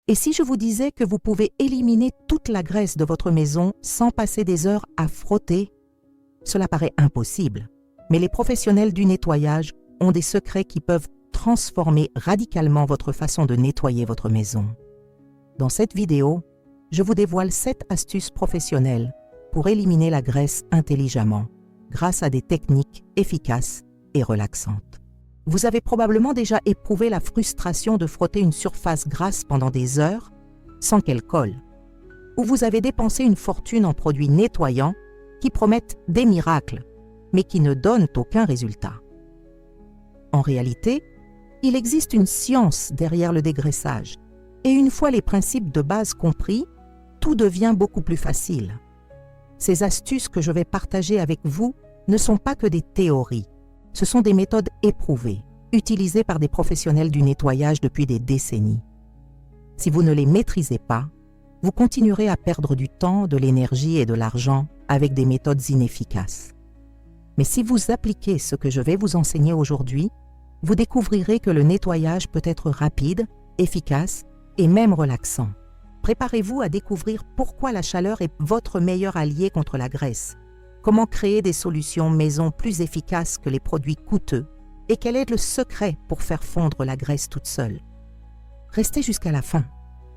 Et si je vous disais que vous pouvez éliminer toute la graisse de votre maison sans passer des heures à frotter? Cela paraît impossible, mais les professionnels du nettoyage ont des secrets qui peuvent transformer radicalement votre façon de nettoyer votre maison. Dans cette vidéo, je vous dévoile 7 astuces professionnelles pour éliminer la graisse intelligemment, grâce à des techniques efficaces et relaxantes. Vous avez probablement déjà éprouvé la frustration de frotter une surface grasse pendant des heures sans qu'elle colle, ou vous avez dépensé une fortune en produits nettoyants qui promettent des miracles, mais qui ne donnent aucun résultat. En réalité, il existe une science derrière le dégraissage, et une fois les principes de base compris, tout devient beaucoup plus facile. Ces astuces que je vais partager avec vous ne sont pas que des théories. Ce sont des méthodes éprouvées, utilisées par des professionnels du nettoyage depuis des décennies. Si vous ne les maîtrisez pas, vous continuerez à perdre du temps, de l'énergie et de l'argent avec des méthodes inefficaces. Mais si vous appliquez ce que je vais vous enseigner aujourd'hui, vous découvrirez que le nettoyage peut être rapide, efficace et même relaxant. Préparez-vous à découvrir pourquoi la chaleur est votre meilleur allié contre la graisse, comment créer des solutions maison plus efficaces que les produits coûteux et quel est le secret pour faire fondre la graisse toute seule. Restez jusqu'à la fin,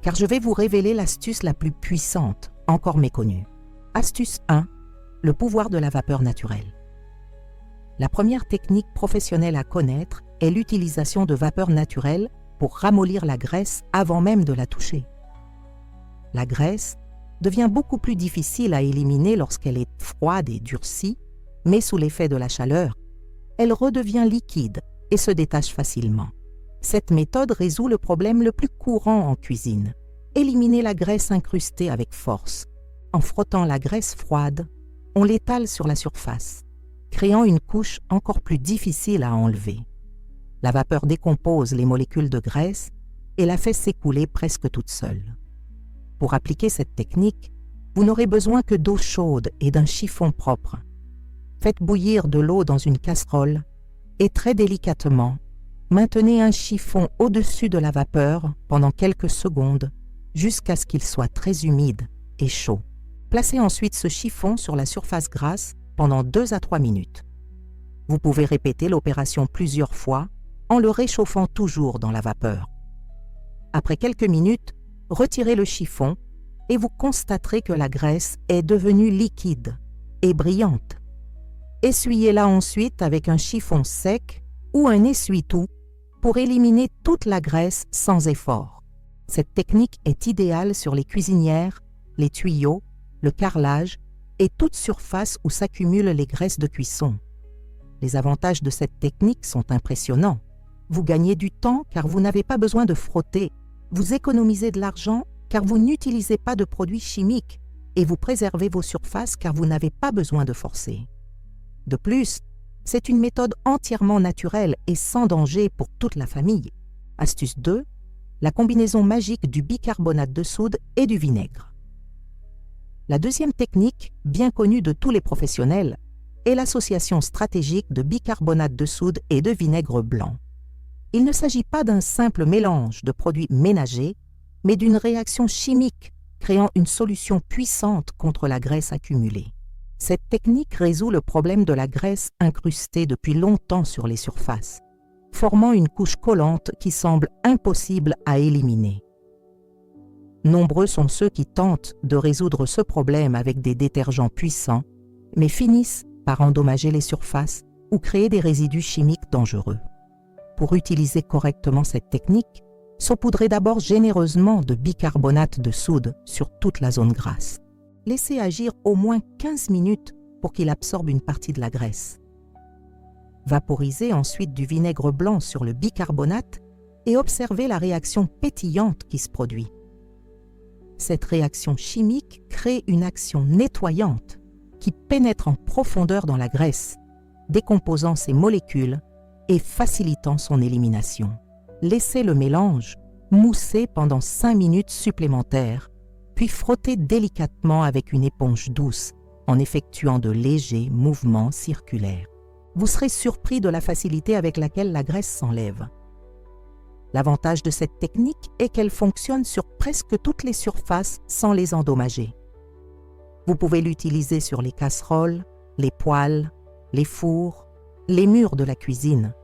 car je vais vous révéler l'astuce la plus puissante, encore méconnue. Astuce 1. Le pouvoir de la vapeur naturelle. La première technique professionnelle à connaître est l'utilisation de vapeur naturelle pour ramollir la graisse avant même de la toucher. La graisse devient beaucoup plus difficile à éliminer lorsqu'elle est froide et durcie, mais sous l'effet de la chaleur, elle redevient liquide et se détache facilement. Cette méthode résout le problème le plus courant en cuisine, éliminer la graisse incrustée avec force. En frottant la graisse froide, on l'étale sur la surface, créant une couche encore plus difficile à enlever. La vapeur décompose les molécules de graisse et la fait s'écouler presque toute seule. Pour appliquer cette technique, vous n'aurez besoin que d'eau chaude et d'un chiffon propre. Faites bouillir de l'eau dans une casserole et très délicatement, maintenez un chiffon au-dessus de la vapeur pendant quelques secondes jusqu'à ce qu'il soit très humide et chaud. Placez ensuite ce chiffon sur la surface grasse pendant 2 à 3 minutes. Vous pouvez répéter l'opération plusieurs fois en le réchauffant toujours dans la vapeur. Après quelques minutes, retirez le chiffon et vous constaterez que la graisse est devenue liquide et brillante. Essuyez-la ensuite avec un chiffon sec ou un essuie-tout pour éliminer toute la graisse sans effort. Cette technique est idéale sur les cuisinières, les tuyaux, le carrelage et toute surface où s'accumulent les graisses de cuisson. Les avantages de cette technique sont impressionnants. Vous gagnez du temps car vous n'avez pas besoin de frotter. Vous économisez de l'argent car vous n'utilisez pas de produits chimiques et vous préservez vos surfaces car vous n'avez pas besoin de forcer. De plus, c'est une méthode entièrement naturelle et sans danger pour toute la famille. Astuce 2. La combinaison magique du bicarbonate de soude et du vinaigre. La deuxième technique, bien connue de tous les professionnels, est l'association stratégique de bicarbonate de soude et de vinaigre blanc. Il ne s'agit pas d'un simple mélange de produits ménagers, mais d'une réaction chimique créant une solution puissante contre la graisse accumulée. Cette technique résout le problème de la graisse incrustée depuis longtemps sur les surfaces, formant une couche collante qui semble impossible à éliminer. Nombreux sont ceux qui tentent de résoudre ce problème avec des détergents puissants, mais finissent par endommager les surfaces ou créer des résidus chimiques dangereux. Pour utiliser correctement cette technique, saupoudrez d'abord généreusement de bicarbonate de soude sur toute la zone grasse. Laissez agir au moins 15 minutes pour qu'il absorbe une partie de la graisse. Vaporisez ensuite du vinaigre blanc sur le bicarbonate et observez la réaction pétillante qui se produit. Cette réaction chimique crée une action nettoyante qui pénètre en profondeur dans la graisse, décomposant ses molécules et facilitant son élimination. Laissez le mélange mousser pendant 5 minutes supplémentaires, puis frottez délicatement avec une éponge douce en effectuant de légers mouvements circulaires. Vous serez surpris de la facilité avec laquelle la graisse s'enlève. L'avantage de cette technique est qu'elle fonctionne sur presque toutes les surfaces sans les endommager. Vous pouvez l'utiliser sur les casseroles, les poêles, les fours, les murs de la cuisine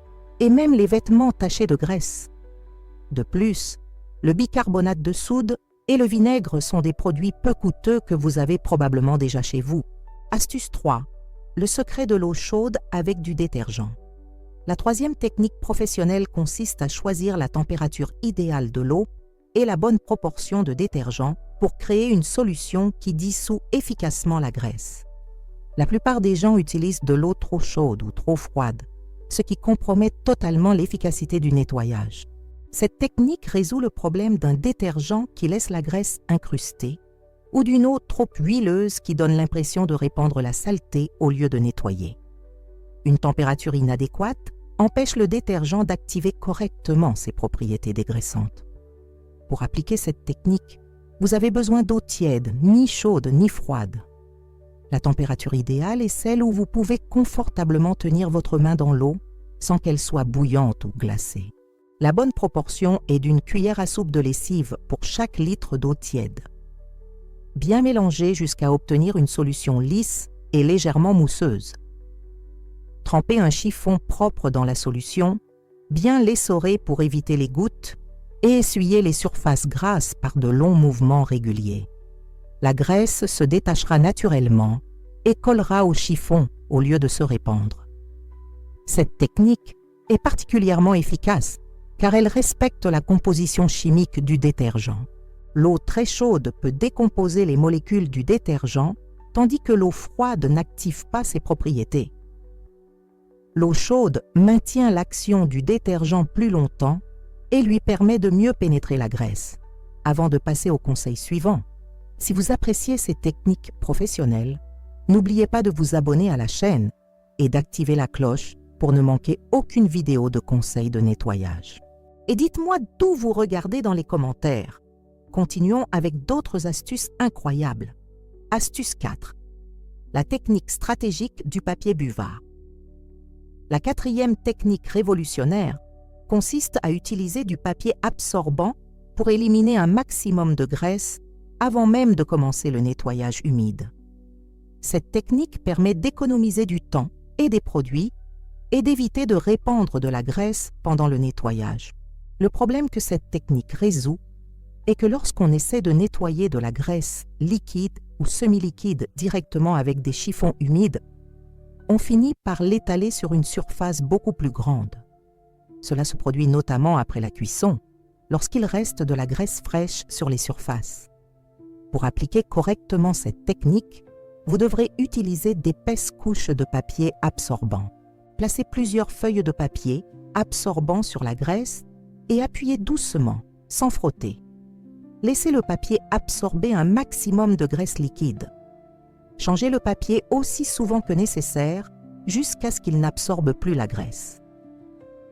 et même les vêtements tachés de graisse. De plus, le bicarbonate de soude et le vinaigre sont des produits peu coûteux que vous avez probablement déjà chez vous. Astuce 3. Le secret de l'eau chaude avec du détergent. La troisième technique professionnelle consiste à choisir la température idéale de l'eau et la bonne proportion de détergent pour créer une solution qui dissout efficacement la graisse. La plupart des gens utilisent de l'eau trop chaude ou trop froide, ce qui compromet totalement l'efficacité du nettoyage. Cette technique résout le problème d'un détergent qui laisse la graisse incrustée ou d'une eau trop huileuse qui donne l'impression de répandre la saleté au lieu de nettoyer. Une température inadéquate empêche le détergent d'activer correctement ses propriétés dégraissantes. Pour appliquer cette technique, vous avez besoin d'eau tiède, ni chaude ni froide. La température idéale est celle où vous pouvez confortablement tenir votre main dans l'eau sans qu'elle soit bouillante ou glacée. La bonne proportion est d'une cuillère à soupe de lessive pour chaque litre d'eau tiède. Bien mélanger jusqu'à obtenir une solution lisse et légèrement mousseuse. Trempez un chiffon propre dans la solution, bien l'essorer pour éviter les gouttes et essuyer les surfaces grasses par de longs mouvements réguliers. La graisse se détachera naturellement et collera au chiffon au lieu de se répandre. Cette technique est particulièrement efficace car elle respecte la composition chimique du détergent. L'eau très chaude peut décomposer les molécules du détergent tandis que l'eau froide n'active pas ses propriétés. L'eau chaude maintient l'action du détergent plus longtemps et lui permet de mieux pénétrer la graisse. Avant de passer au conseil suivant, si vous appréciez ces techniques professionnelles, n'oubliez pas de vous abonner à la chaîne et d'activer la cloche pour ne manquer aucune vidéo de conseils de nettoyage. Et dites-moi d'où vous regardez dans les commentaires. Continuons avec d'autres astuces incroyables. Astuce 4. La technique stratégique du papier buvard. La quatrième technique révolutionnaire consiste à utiliser du papier absorbant pour éliminer un maximum de graisse avant même de commencer le nettoyage humide. Cette technique permet d'économiser du temps et des produits et d'éviter de répandre de la graisse pendant le nettoyage. Le problème que cette technique résout est que lorsqu'on essaie de nettoyer de la graisse liquide ou semi-liquide directement avec des chiffons humides, on finit par l'étaler sur une surface beaucoup plus grande. Cela se produit notamment après la cuisson, lorsqu'il reste de la graisse fraîche sur les surfaces. Pour appliquer correctement cette technique, vous devrez utiliser d'épaisses couches de papier absorbant. Placez plusieurs feuilles de papier absorbant sur la graisse et appuyez doucement, sans frotter. Laissez le papier absorber un maximum de graisse liquide. Changez le papier aussi souvent que nécessaire jusqu'à ce qu'il n'absorbe plus la graisse.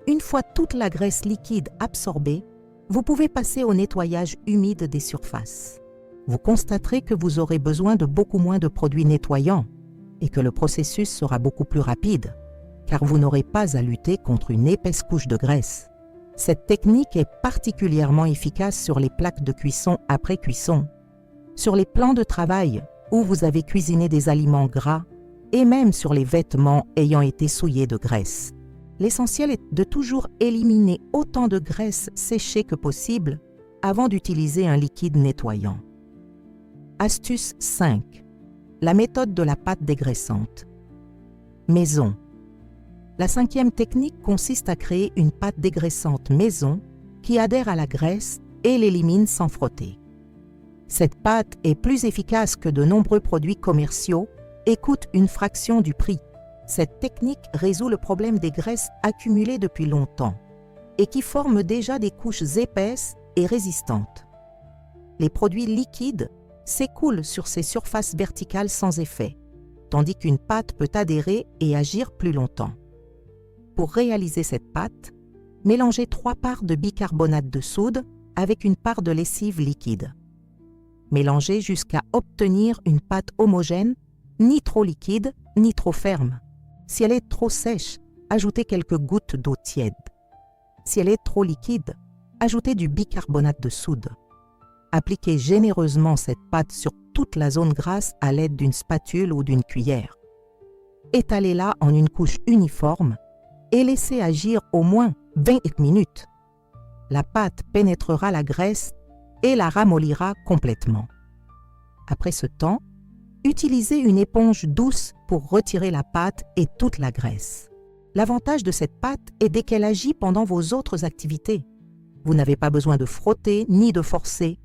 Une fois toute la graisse liquide absorbée, vous pouvez passer au nettoyage humide des surfaces. Vous constaterez que vous aurez besoin de beaucoup moins de produits nettoyants et que le processus sera beaucoup plus rapide, car vous n'aurez pas à lutter contre une épaisse couche de graisse. Cette technique est particulièrement efficace sur les plaques de cuisson après cuisson, sur les plans de travail où vous avez cuisiné des aliments gras et même sur les vêtements ayant été souillés de graisse. L'essentiel est de toujours éliminer autant de graisse séchée que possible avant d'utiliser un liquide nettoyant. Astuce 5. La méthode de la pâte dégraissante. Maison. La cinquième technique consiste à créer une pâte dégraissante maison qui adhère à la graisse et l'élimine sans frotter. Cette pâte est plus efficace que de nombreux produits commerciaux et coûte une fraction du prix. Cette technique résout le problème des graisses accumulées depuis longtemps et qui forment déjà des couches épaisses et résistantes. Les produits liquides s'écoulent sur ces surfaces verticales sans effet, tandis qu'une pâte peut adhérer et agir plus longtemps. Pour réaliser cette pâte, mélangez 3 parts de bicarbonate de soude avec une part de lessive liquide. Mélangez jusqu'à obtenir une pâte homogène, ni trop liquide, ni trop ferme. Si elle est trop sèche, ajoutez quelques gouttes d'eau tiède. Si elle est trop liquide, ajoutez du bicarbonate de soude. Appliquez généreusement cette pâte sur toute la zone grasse à l'aide d'une spatule ou d'une cuillère. Étalez-la en une couche uniforme et laissez agir au moins 20 minutes. La pâte pénétrera la graisse et la ramollira complètement. Après ce temps, utilisez une éponge douce pour retirer la pâte et toute la graisse. L'avantage de cette pâte est dès qu'elle agit pendant vos autres activités. Vous n'avez pas besoin de frotter ni de forcer.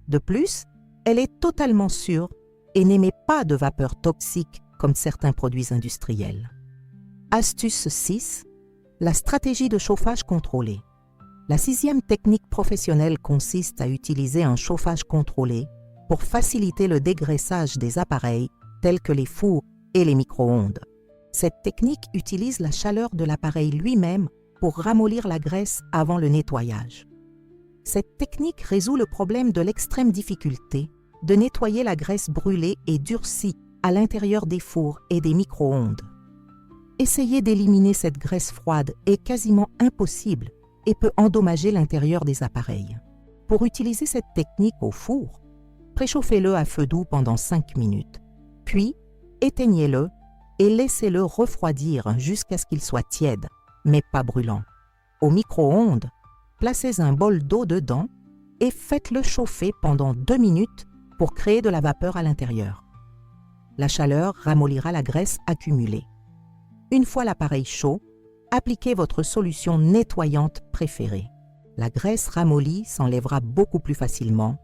De plus, elle est totalement sûre et n'émet pas de vapeur toxique comme certains produits industriels. Astuce 6. La stratégie de chauffage contrôlé. La 6e technique professionnelle consiste à utiliser un chauffage contrôlé pour faciliter le dégraissage des appareils tels que les fours et les micro-ondes. Cette technique utilise la chaleur de l'appareil lui-même pour ramollir la graisse avant le nettoyage. Cette technique résout le problème de l'extrême difficulté de nettoyer la graisse brûlée et durcie à l'intérieur des fours et des micro-ondes. Essayer d'éliminer cette graisse froide est quasiment impossible et peut endommager l'intérieur des appareils. Pour utiliser cette technique au four, préchauffez-le à feu doux pendant 5 minutes, puis éteignez-le et laissez-le refroidir jusqu'à ce qu'il soit tiède, mais pas brûlant. Au micro-ondes, placez un bol d'eau dedans et faites-le chauffer pendant 2 minutes pour créer de la vapeur à l'intérieur. La chaleur ramollira la graisse accumulée. Une fois l'appareil chaud, appliquez votre solution nettoyante préférée. La graisse ramollie s'enlèvera beaucoup plus facilement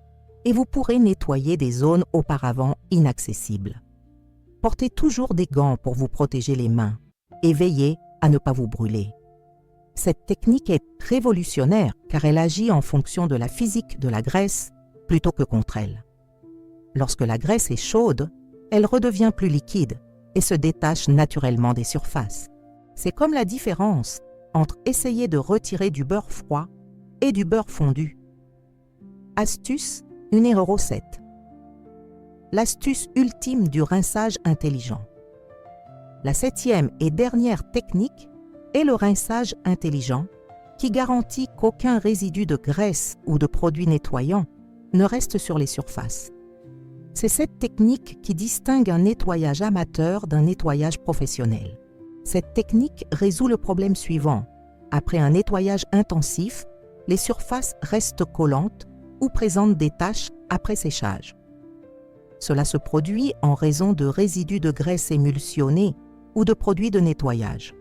et vous pourrez nettoyer des zones auparavant inaccessibles. Portez toujours des gants pour vous protéger les mains et veillez à ne pas vous brûler. Cette technique est révolutionnaire car elle agit en fonction de la physique de la graisse plutôt que contre elle. Lorsque la graisse est chaude, elle redevient plus liquide et se détache naturellement des surfaces. C'est comme la différence entre essayer de retirer du beurre froid et du beurre fondu. Astuce numéro 7. L'astuce ultime du rinçage intelligent. La 7e et dernière technique est le rinçage intelligent qui garantit qu'aucun résidu de graisse ou de produit nettoyant ne reste sur les surfaces. C'est cette technique qui distingue un nettoyage amateur d'un nettoyage professionnel. Cette technique résout le problème suivant. Après un nettoyage intensif, les surfaces restent collantes ou présentent des taches après séchage. Cela se produit en raison de résidus de graisse émulsionnés ou de produits de nettoyage.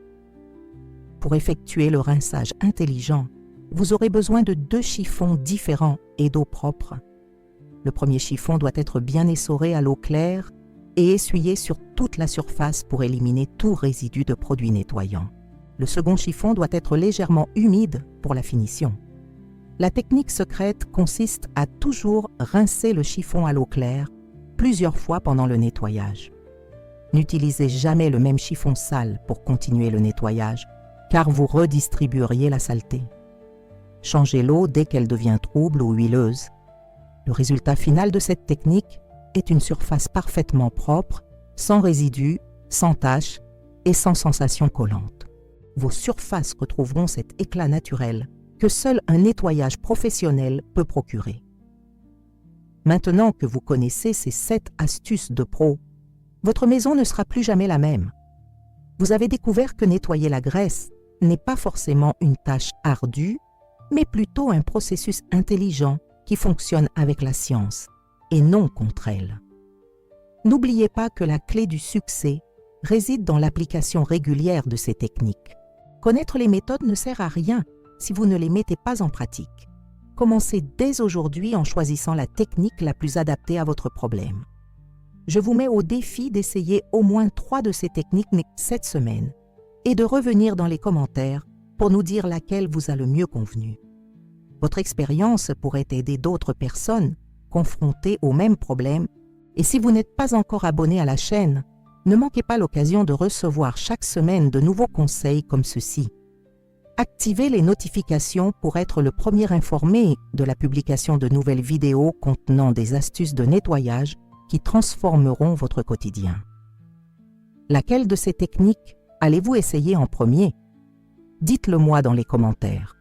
Pour effectuer le rinçage intelligent, vous aurez besoin de 2 chiffons différents et d'eau propre. Le premier chiffon doit être bien essoré à l'eau claire et essuyé sur toute la surface pour éliminer tout résidu de produits nettoyants. Le second chiffon doit être légèrement humide pour la finition. La technique secrète consiste à toujours rincer le chiffon à l'eau claire plusieurs fois pendant le nettoyage. N'utilisez jamais le même chiffon sale pour continuer le nettoyage, car vous redistribueriez la saleté. Changez l'eau dès qu'elle devient trouble ou huileuse. Le résultat final de cette technique est une surface parfaitement propre, sans résidus, sans taches et sans sensation collante. Vos surfaces retrouveront cet éclat naturel que seul un nettoyage professionnel peut procurer. Maintenant que vous connaissez ces 7 astuces de pro, votre maison ne sera plus jamais la même. Vous avez découvert que nettoyer la graisse n'est pas forcément une tâche ardue, mais plutôt un processus intelligent qui fonctionne avec la science et non contre elle. N'oubliez pas que la clé du succès réside dans l'application régulière de ces techniques. Connaître les méthodes ne sert à rien si vous ne les mettez pas en pratique. Commencez dès aujourd'hui en choisissant la technique la plus adaptée à votre problème. Je vous mets au défi d'essayer au moins 3 de ces techniques cette semaine et de revenir dans les commentaires pour nous dire laquelle vous a le mieux convenu. Votre expérience pourrait aider d'autres personnes confrontées au même problème et si vous n'êtes pas encore abonné à la chaîne, ne manquez pas l'occasion de recevoir chaque semaine de nouveaux conseils comme ceci. Activez les notifications pour être le premier informé de la publication de nouvelles vidéos contenant des astuces de nettoyage qui transformeront votre quotidien. Laquelle de ces techniques allez-vous essayer en premier? Dites-le moi dans les commentaires.